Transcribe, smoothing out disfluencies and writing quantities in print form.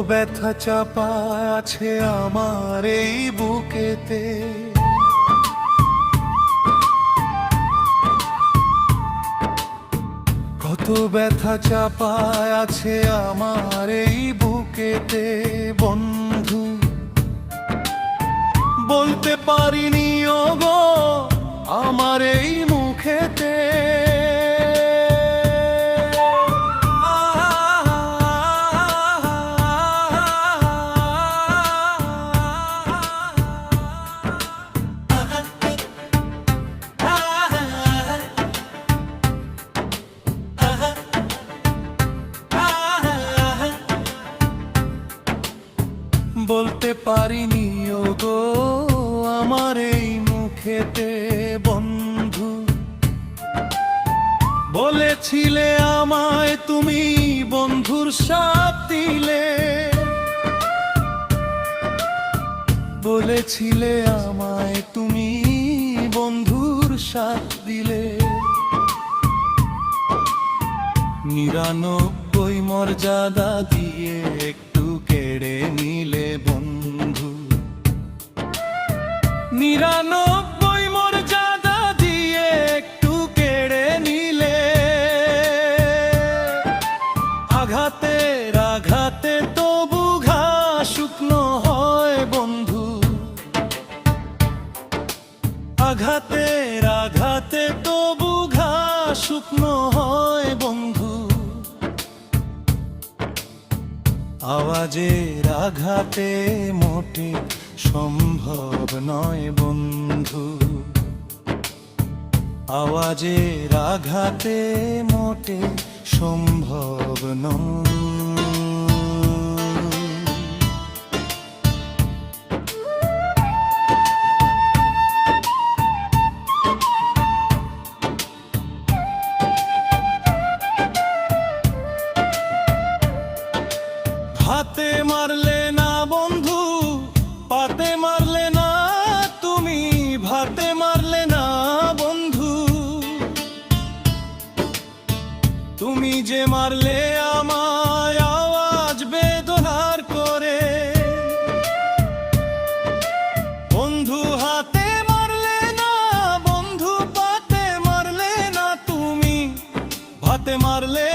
ব্যথা চাপা আছে আমার এই বুকেতে, কত ব্যথা চাপা আছে আমার এই বুকেতে বন্ধু, বলতে পারিনি ওগো আমার এই মুখেতে। বলতে পারিনি ওগো আমার এই মুখেতে বন্ধু, বলেছিলে আমায় তুমি বন্ধুর সাথ দিলে, বলেছিলে আমায় তুমি বন্ধুর সাথ দিলে। 99 মর্যাদা দিয়ে একটু কেড়ে নিলে বন্ধু, 99 মর্যাদা দিয়ে একটু কেড়ে নিলে। আঘাতের আঘাতে তবু ঘাস শুকনো হয় বন্ধু, আঘাতের আঘাতে তবু ঘাস শুকনো হয় বন্ধু। আওয়াজের আঘাতে মোটে সম্ভব নয় বন্ধু, আওয়াজের আঘাতে মোটে সম্ভব নয়। হাতে মারলে না বন্ধু, পাতে মারলে না তুমি, ভাতে মারলে না বন্ধু। তুমি যে মারলে আমায় আওয়াজ বেদনার করে বন্ধু, হাতে মারলে না বন্ধু, পাতে মারলে না তুমি, ভাতে মারলে